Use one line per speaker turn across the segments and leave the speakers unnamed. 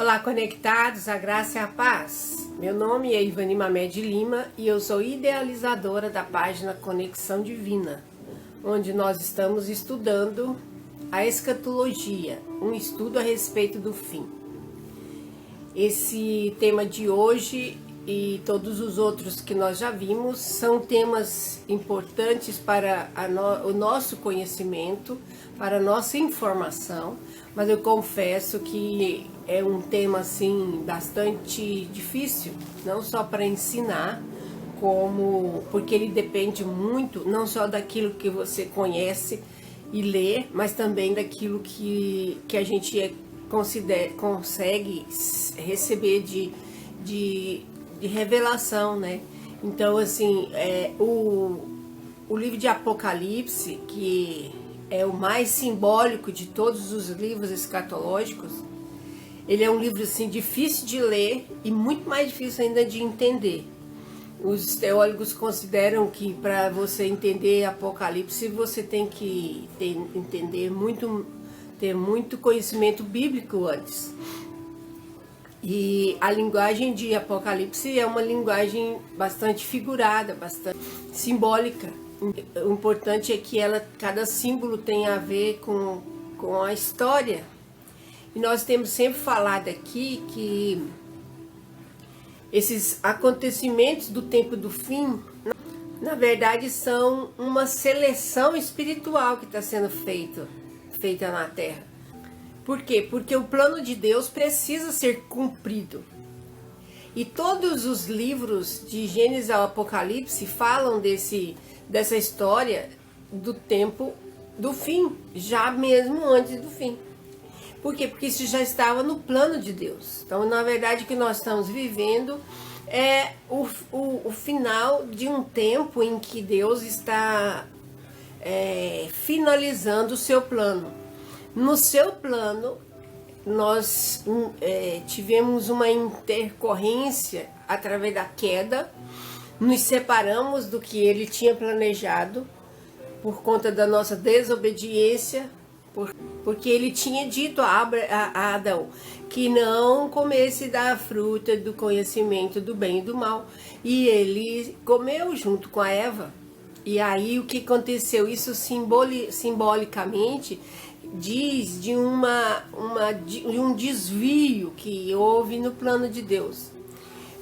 Olá, conectados, a graça e a paz. Meu nome é Ivani Mamed Lima e eu sou idealizadora da página Conexão Divina, onde nós estamos estudando a escatologia, um estudo a respeito do fim. Esse tema de hoje e todos os outros que nós já vimos são temas importantes para o nosso conhecimento, para a nossa informação, mas eu confesso que é um tema assim bastante difícil, não só para ensinar, porque ele depende muito não só daquilo que você conhece e lê, mas também daquilo que a gente consegue receber de revelação, né? Então, assim, o livro de Apocalipse, que é o mais simbólico de todos os livros escatológicos, ele é um livro, assim, difícil de ler e muito mais difícil ainda de entender. Os teólogos consideram que para você entender Apocalipse, você tem que ter muito conhecimento bíblico antes. E a linguagem de Apocalipse é uma linguagem bastante figurada, bastante simbólica. O importante é que cada símbolo tem a ver com a história. E nós temos sempre falado aqui que esses acontecimentos do tempo do fim, na verdade, são uma seleção espiritual que está sendo feita na Terra. Por quê? Porque o plano de Deus precisa ser cumprido. E todos os livros de Gênesis ao Apocalipse falam dessa história do tempo do fim, já mesmo antes do fim. Por quê? Porque isso já estava no plano de Deus. Então, na verdade, o que nós estamos vivendo é o final de um tempo em que Deus está finalizando o seu plano. No seu plano, nós tivemos uma intercorrência através da queda, nos separamos do que ele tinha planejado por conta da nossa desobediência, porque ele tinha dito a Adão que não comesse da fruta do conhecimento do bem e do mal, e ele comeu junto com a Eva. E aí o que aconteceu? Isso simbolicamente diz de um desvio que houve no plano de Deus.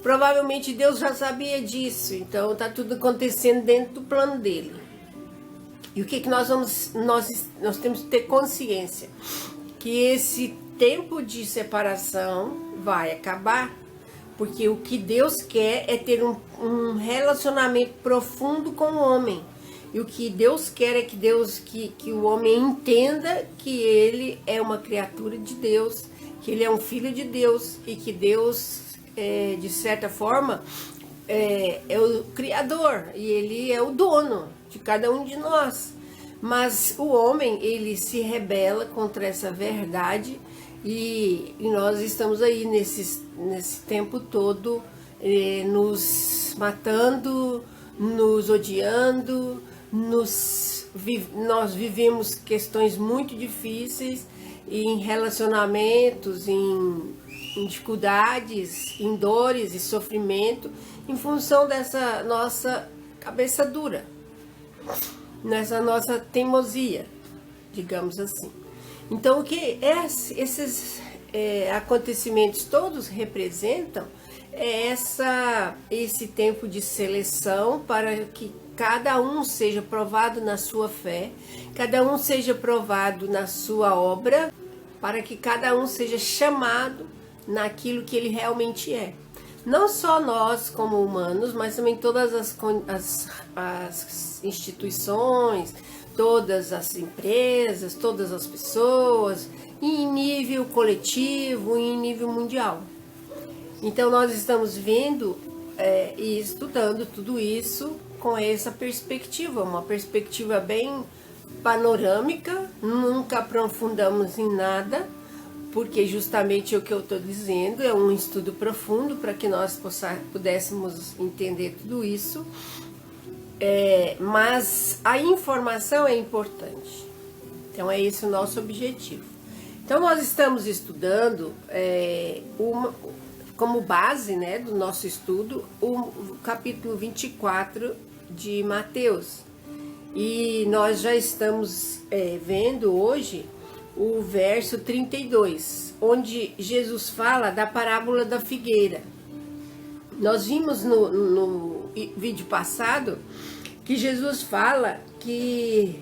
Provavelmente Deus já sabia disso, então está tudo acontecendo dentro do plano dele. E o que nós temos que ter consciência? Que esse tempo de separação vai acabar, porque o que Deus quer é ter um relacionamento profundo com o homem. E o que Deus quer é que o homem entenda que ele é uma criatura de Deus, que ele é um filho de Deus e que Deus, de certa forma, é o Criador e ele é o dono de cada um de nós. Mas o homem, ele se rebela contra essa verdade e nós estamos aí nesse tempo todo nos matando, nos odiando, nós vivemos questões muito difíceis em relacionamentos, em dificuldades, em dores e sofrimento, em função dessa nossa cabeça dura, nessa nossa teimosia, digamos assim. Então, o que esses acontecimentos todos representam é esse tempo de seleção para que cada um seja provado na sua fé, cada um seja provado na sua obra, para que cada um seja chamado naquilo que ele realmente é. Não só nós como humanos, mas também todas as instituições, todas as empresas, todas as pessoas, em nível coletivo e em nível mundial. Então nós estamos vendo e estudando tudo isso com essa perspectiva, uma perspectiva bem panorâmica, nunca aprofundamos em nada, porque justamente o que eu estou dizendo é um estudo profundo para que nós pudéssemos entender tudo isso, mas a informação é importante, então é esse o nosso objetivo. Então nós estamos estudando como base, né, do nosso estudo o capítulo 24 de Mateus. E nós já estamos vendo hoje o verso 32, onde Jesus fala da parábola da figueira. Nós vimos no vídeo passado que Jesus fala que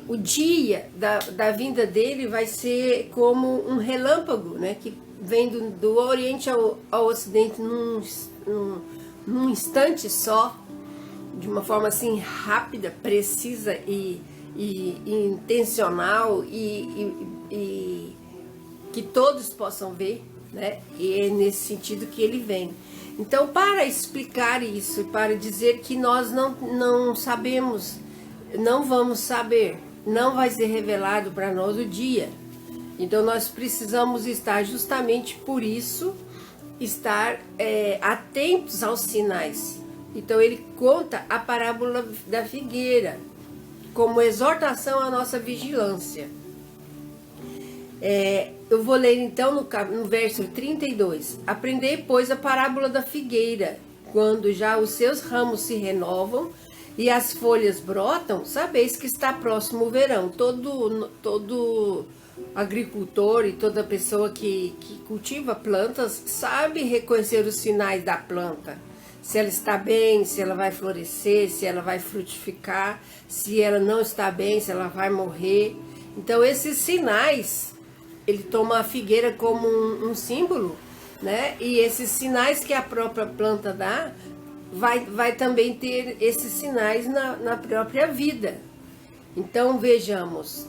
o dia da vinda dele vai ser como um relâmpago, né, que vem do Oriente ao Ocidente num instante só, de uma forma assim rápida, precisa e intencional e que todos possam ver, né? E é nesse sentido que ele vem. Então, para explicar isso e para dizer que nós não sabemos, não vamos saber, não vai ser revelado para nós o dia. Então nós precisamos estar justamente por isso, estar atentos aos sinais. Então ele conta a parábola da figueira como exortação à nossa vigilância. Eu vou ler então no verso 32. Aprendei, pois, a parábola da figueira. Quando já os seus ramos se renovam e as folhas brotam, sabeis que está próximo o verão. Todo agricultor e toda pessoa que cultiva plantas sabe reconhecer os sinais da planta. Se ela está bem, se ela vai florescer, se ela vai frutificar, se ela não está bem, se ela vai morrer. Então esses sinais, ele toma a figueira como um símbolo, né? E esses sinais que a própria planta dá, vai também ter esses sinais na própria vida. Então vejamos.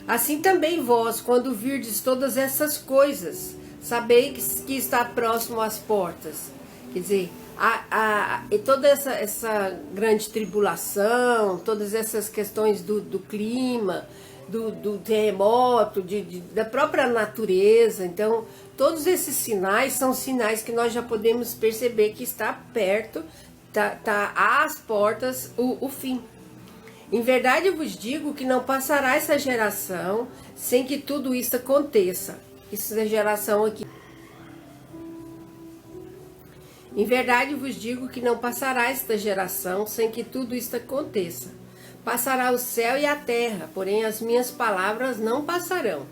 Assim também vós, quando virdes todas essas coisas, sabeis que está próximo às portas. Quer dizer, e toda essa grande tribulação, todas essas questões do clima, do terremoto, da própria natureza. Então, todos esses sinais são sinais que nós já podemos perceber que está perto, está às portas o fim. Em verdade eu vos digo que não passará essa geração sem que tudo isso aconteça. Essa geração aqui. Em verdade vos digo que não passará esta geração sem que tudo isso aconteça. Passará o céu e a terra, porém as minhas palavras não passarão.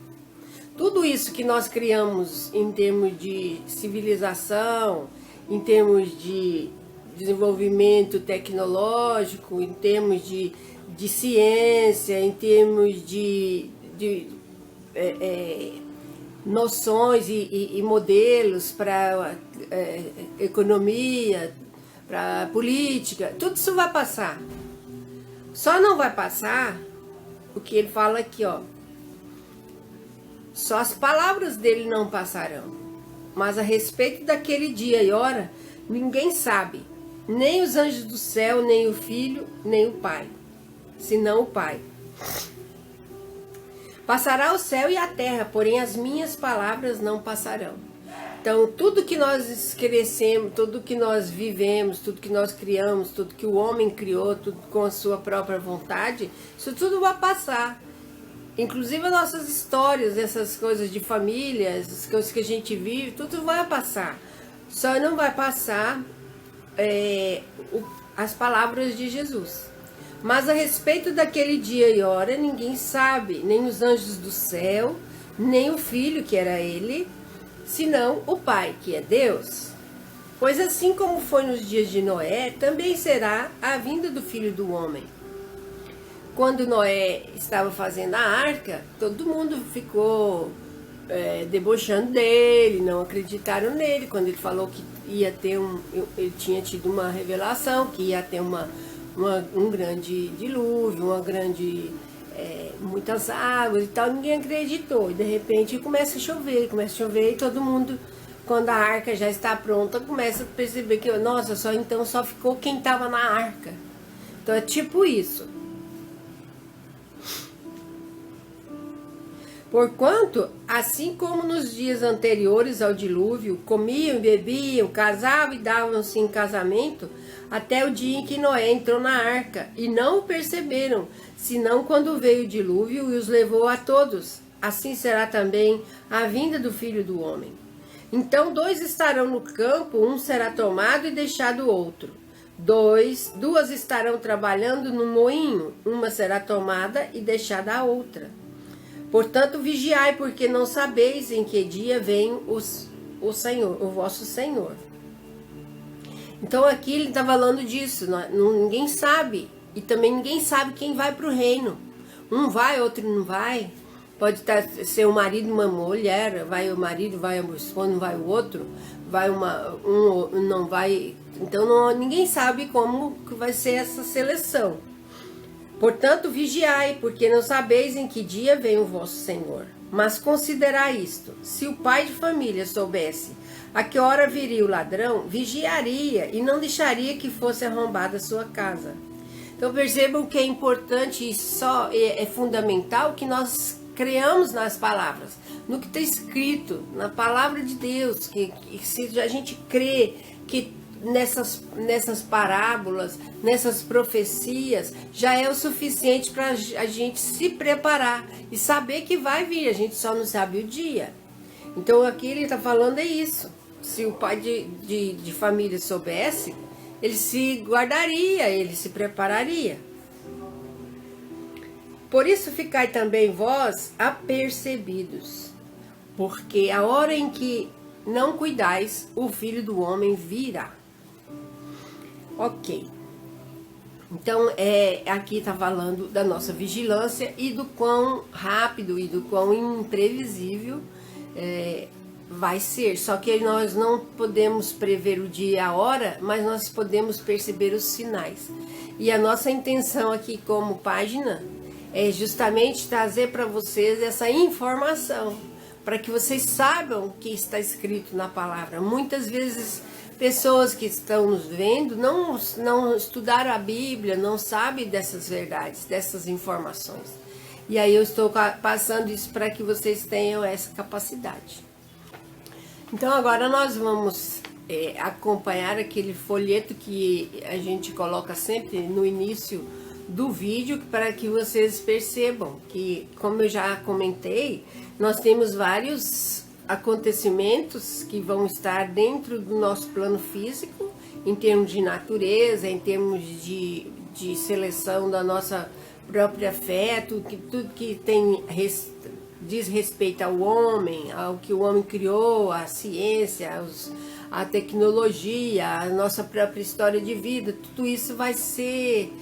Tudo isso que nós criamos em termos de civilização, em termos de desenvolvimento tecnológico, em termos de ciência, em termos de noções e modelos para economia, para política, tudo isso vai passar. Só não vai passar o que ele fala aqui, ó. Só as palavras dele não passarão. Mas a respeito daquele dia e hora, ninguém sabe, nem os anjos do céu, nem o Filho, nem o Pai, senão o Pai. Passará o céu e a terra, porém as minhas palavras não passarão. Então, tudo que nós crescemos, tudo que nós vivemos, tudo que nós criamos, tudo que o homem criou, tudo com a sua própria vontade, isso tudo vai passar. Inclusive as nossas histórias, essas coisas de família, essas coisas que a gente vive, tudo vai passar. Só não vai passar as palavras de Jesus. Mas a respeito daquele dia e hora, ninguém sabe, nem os anjos do céu, nem o Filho, que era ele, senão o Pai, que é Deus. Pois assim como foi nos dias de Noé, também será a vinda do Filho do Homem. Quando Noé estava fazendo a arca, todo mundo ficou debochando dele, não acreditaram nele, quando ele falou que ia ter ele tinha tido uma revelação, que ia ter um grande dilúvio, muitas águas e tal, ninguém acreditou. E de repente começa a chover e todo mundo, quando a arca já está pronta, começa a perceber que, nossa, só ficou quem estava na arca. Então é tipo isso. Porquanto, assim como nos dias anteriores ao dilúvio, comiam, bebiam, casavam e davam-se em casamento, até o dia em que Noé entrou na arca, e não o perceberam, senão quando veio o dilúvio e os levou a todos. assim será também a vinda do Filho do Homem. Então 2 estarão no campo, um será tomado e deixado outro. Duas estarão trabalhando no moinho, uma será tomada e deixada a outra. Portanto, vigiai, porque não sabeis em que dia vem o Senhor, o vosso Senhor. Então aqui ele está falando disso, ninguém sabe. E também ninguém sabe quem vai para o reino. Um vai, outro não vai. Pode ser um marido e uma mulher, vai o marido, vai a esposa, não vai o outro, vai não vai. Então ninguém sabe como que vai ser essa seleção. Portanto, vigiai, porque não sabeis em que dia vem o vosso Senhor. Mas considerai isto: se o pai de família soubesse a que hora viria o ladrão, vigiaria e não deixaria que fosse arrombada a sua casa. Então percebam que é importante e é fundamental que nós creamos nas palavras, no que está escrito, na palavra de Deus, que se a gente crê que nessas parábolas, nessas profecias, já é o suficiente para a gente se preparar e saber que vai vir, a gente só não sabe o dia. Então aqui ele está falando é isso. Se o pai de família soubesse, ele se guardaria, ele se prepararia. Por isso ficai também vós apercebidos, porque a hora em que não cuidais, o Filho do Homem virá. Ok. Então, aqui está falando da nossa vigilância e do quão rápido e do quão imprevisível vai ser. Só que nós não podemos prever o dia e a hora, mas nós podemos perceber os sinais. E a nossa intenção aqui como página é justamente trazer para vocês essa informação, para que vocês saibam o que está escrito na palavra. Muitas vezes pessoas que estão nos vendo não estudaram a Bíblia, não sabem dessas verdades, dessas informações. E aí eu estou passando isso para que vocês tenham essa capacidade. Então agora nós vamos acompanhar aquele folheto que a gente coloca sempre no início do vídeo, para que vocês percebam que, como eu já comentei, nós temos vários acontecimentos que vão estar dentro do nosso plano físico, em termos de natureza, em termos de seleção da nossa própria fé, tudo que diz respeito ao homem, ao que o homem criou, a ciência, a tecnologia, a nossa própria história de vida, tudo isso vai ser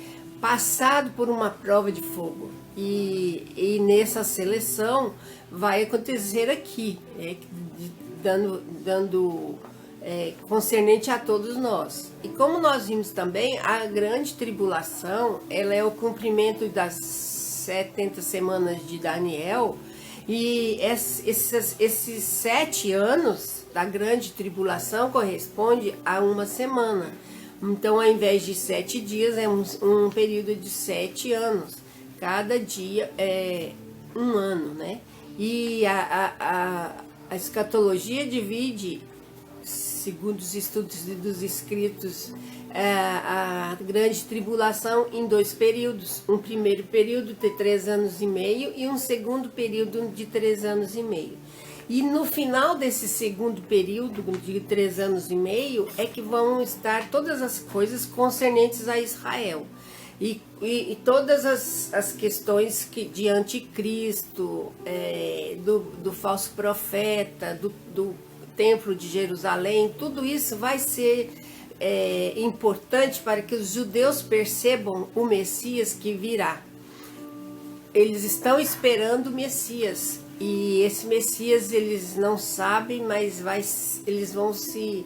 passado por uma prova de fogo. E nessa seleção vai acontecer aqui, dando concernente a todos nós. E como nós vimos também, a grande tribulação, ela é o cumprimento das 70 semanas de Daniel, e esses 7 anos da grande tribulação corresponde a uma semana. Então, ao invés de 7 dias, é um período de 7 anos. Cada dia é um ano, né? E a escatologia divide, segundo os estudos dos escritos, a grande tribulação em 2 períodos. Um primeiro período de 3 anos e meio e um segundo período de 3 anos e meio. E no final desse segundo período de 3 anos e meio é que vão estar todas as coisas concernentes a Israel. E todas as questões de anticristo, do falso profeta, do templo de Jerusalém, tudo isso vai ser importante para que os judeus percebam o Messias que virá. Eles estão esperando o Messias. E esse Messias eles não sabem, mas eles vão se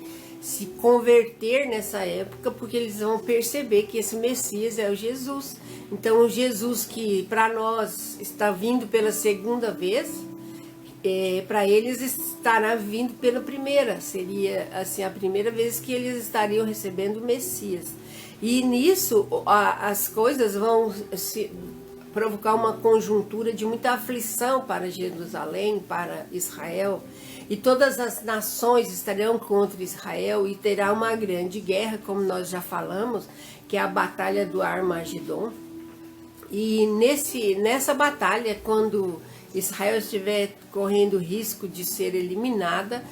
converter nessa época, porque eles vão perceber que esse Messias é o Jesus. Então o Jesus que para nós está vindo pela segunda vez, para eles estará vindo pela primeira. Seria assim a primeira vez que eles estariam recebendo o Messias. E nisso as coisas vão se provocar uma conjuntura de muita aflição para Jerusalém, para Israel, e todas as nações estarão contra Israel e terá uma grande guerra, como nós já falamos, que é a batalha do Armagedon. E nessa batalha, quando Israel estiver correndo risco de ser eliminada,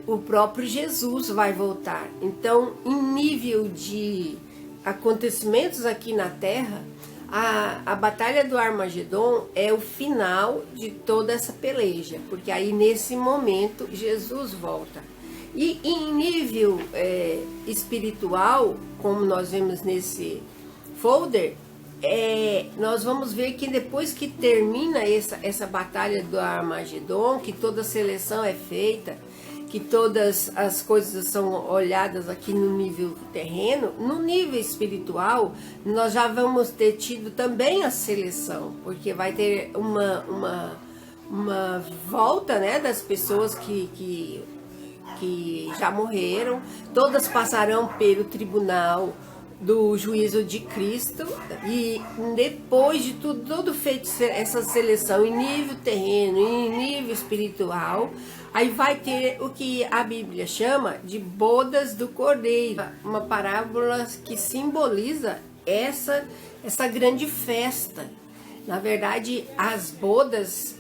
o próprio Jesus vai voltar. Então, em nível de acontecimentos aqui na Terra, a Batalha do Armagedon é o final de toda essa peleja, porque aí nesse momento Jesus volta. E em nível espiritual, como nós vemos nesse folder, nós vamos ver que depois que termina essa batalha do Armagedon, que toda a seleção é feita, que todas as coisas são olhadas aqui no nível terreno, no nível espiritual, nós já vamos ter tido também a seleção, porque vai ter uma volta, né, das pessoas que já morreram, todas passarão pelo tribunal do juízo de Cristo, e depois de tudo feito essa seleção em nível terreno e em nível espiritual, aí vai ter o que a Bíblia chama de bodas do Cordeiro, uma parábola que simboliza essa grande festa. Na verdade, as bodas,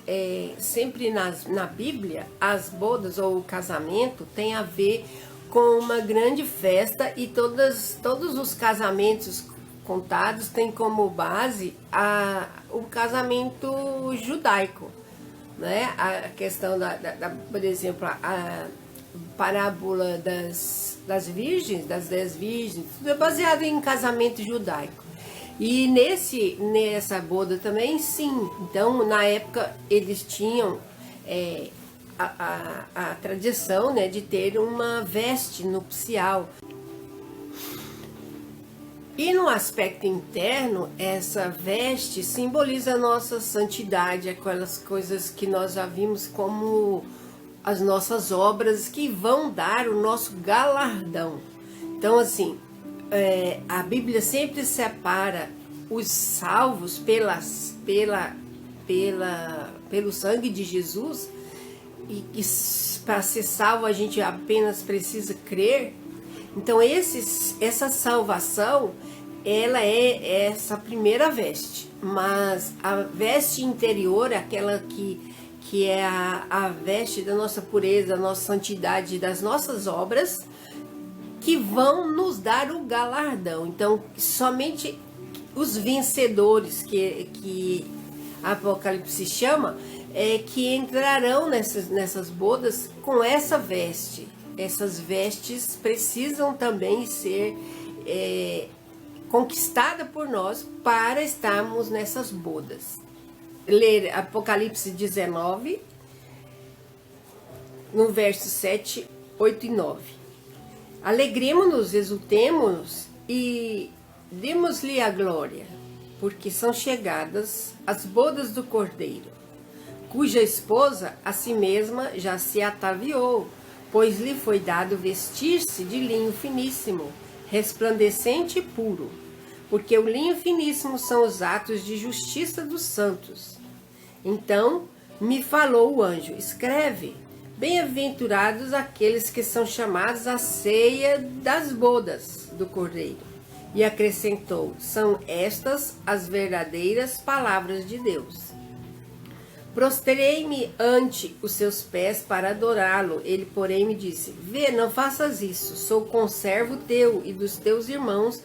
sempre na Bíblia, as bodas ou o casamento tem a ver com uma grande festa, e todos os casamentos contados têm como base o casamento judaico, né? A questão por exemplo, a parábola das virgens, das 10 virgens, tudo é baseado em casamento judaico. E nessa boda também, sim. Então, na época, eles tinham a tradição, né, de ter uma veste nupcial. E no aspecto interno, essa veste simboliza a nossa santidade, aquelas coisas que nós já vimos como as nossas obras que vão dar o nosso galardão. Então, assim, a Bíblia sempre separa os salvos pelo sangue de Jesus, e para ser salvo a gente apenas precisa crer. Então essa salvação, ela é essa primeira veste, mas a veste interior, aquela que é a veste da nossa pureza, da nossa santidade, das nossas obras, que vão nos dar o galardão. Então somente os vencedores, que Apocalipse chama, que entrarão nessas bodas com essa veste. Essas vestes precisam também ser conquistadas por nós para estarmos nessas bodas. Ler Apocalipse 19, no verso 7, 8 e 9. Alegremo-nos, exultemo-nos e demos-lhe a glória, porque são chegadas as bodas do Cordeiro, cuja esposa a si mesma já se ataviou, pois lhe foi dado vestir-se de linho finíssimo, resplandecente e puro, porque o linho finíssimo são os atos de justiça dos santos. Então me falou o anjo: escreve, bem-aventurados aqueles que são chamados à ceia das bodas do Cordeiro. E acrescentou: são estas as verdadeiras palavras de Deus. Prostrei-me ante os seus pés para adorá-lo. Ele, porém, me disse: vê, não faças isso. Sou conservo teu e dos teus irmãos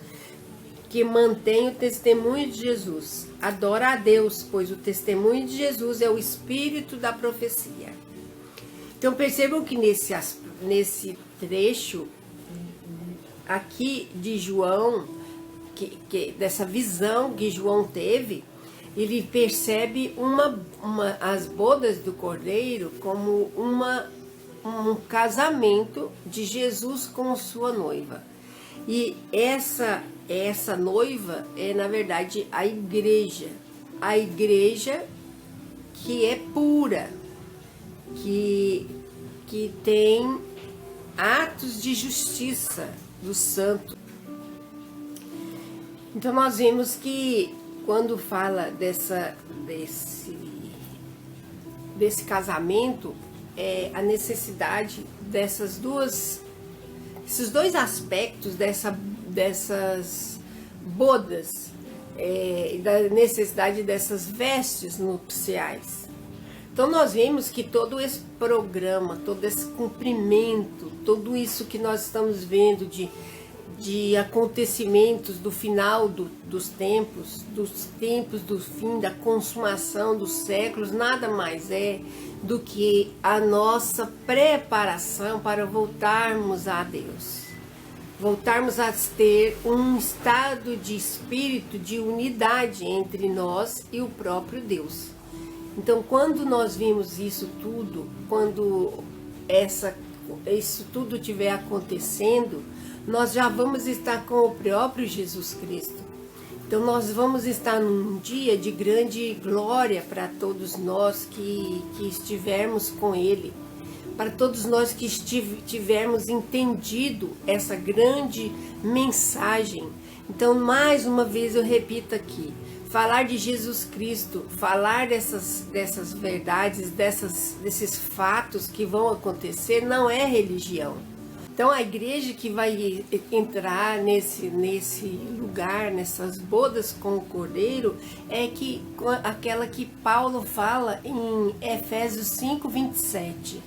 que mantêm o testemunho de Jesus. Adora a Deus, pois o testemunho de Jesus é o espírito da profecia. Então percebam que nesse trecho aqui de João, dessa visão que João teve, ele percebe as bodas do Cordeiro como um casamento de Jesus com sua noiva. E essa noiva é, na verdade, a igreja que é pura, que tem atos de justiça do santo. Então nós vemos que quando fala desse casamento, a necessidade desses dois aspectos dessas bodas, da necessidade dessas vestes nupciais. Então nós vemos que todo esse programa, todo esse cumprimento, tudo isso que nós estamos vendo de acontecimentos do final dos tempos do fim, da consumação dos séculos, nada mais é do que a nossa preparação para voltarmos a Deus. Voltarmos a ter um estado de espírito, de unidade entre nós e o próprio Deus. Então, quando nós vimos isso tudo, quando isso tudo estiver acontecendo, nós já vamos estar com o próprio Jesus Cristo. Então nós vamos estar num dia de grande glória para todos nós que estivermos com Ele, para todos nós que tivermos entendido essa grande mensagem. Então, mais uma vez eu repito aqui, falar de Jesus Cristo, falar dessas verdades, desses fatos que vão acontecer, não é religião. Então a igreja que vai entrar nesse lugar, nessas bodas com o Cordeiro, é aquela que Paulo fala em Efésios 5:27.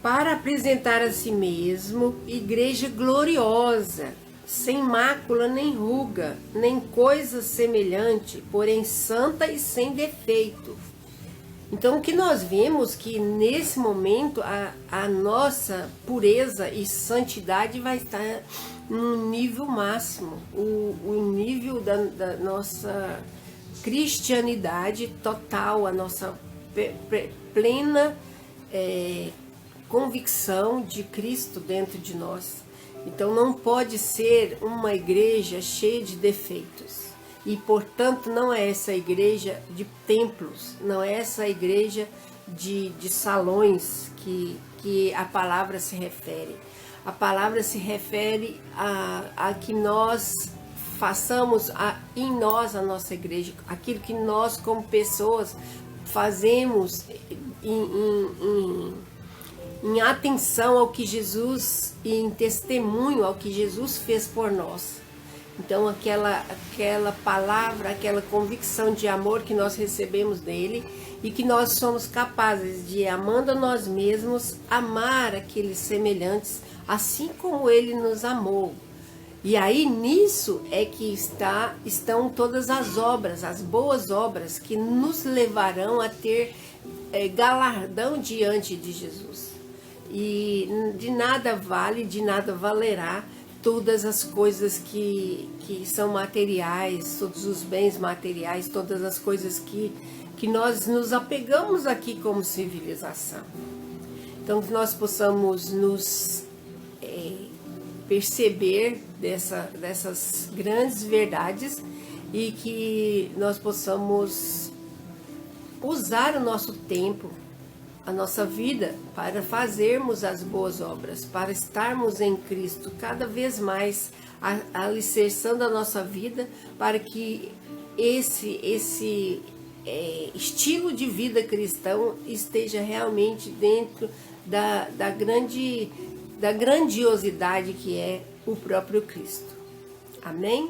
Para apresentar a si mesmo igreja gloriosa, sem mácula nem ruga, nem coisa semelhante, porém santa e sem defeito. Então, o que nós vemos que nesse momento a nossa pureza e santidade vai estar no nível máximo, o nível da nossa cristianidade total, a nossa plena convicção de Cristo dentro de nós. Então, não pode ser uma igreja cheia de defeitos. E, portanto, não é essa igreja de templos, não é essa igreja de salões que a palavra se refere. A palavra se refere a que nós façamos em nós a nossa igreja, aquilo que nós como pessoas fazemos em atenção ao que Jesus, e em testemunho ao que Jesus fez por nós. Então aquela palavra, aquela convicção de amor que nós recebemos dele e que nós somos capazes de, amando a nós mesmos, amar aqueles semelhantes, assim como ele nos amou. E aí nisso é que estão todas as obras, as boas obras que nos levarão a ter galardão diante de Jesus. E de nada vale, de nada valerá todas as coisas que são materiais, todos os bens materiais, todas as coisas que nós nos apegamos aqui como civilização. Então, que nós possamos nos perceber dessas grandes verdades e que nós possamos usar o nosso tempo, a nossa vida, para fazermos as boas obras, para estarmos em Cristo cada vez mais alicerçando a nossa vida, para que esse estilo de vida cristão esteja realmente dentro da grandiosidade que é o próprio Cristo. Amém?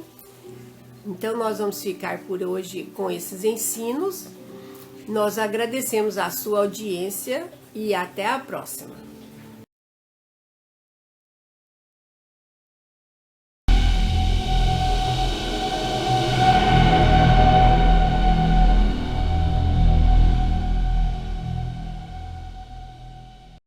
Então nós vamos ficar por hoje com esses ensinos. Nós agradecemos a sua audiência e até a próxima.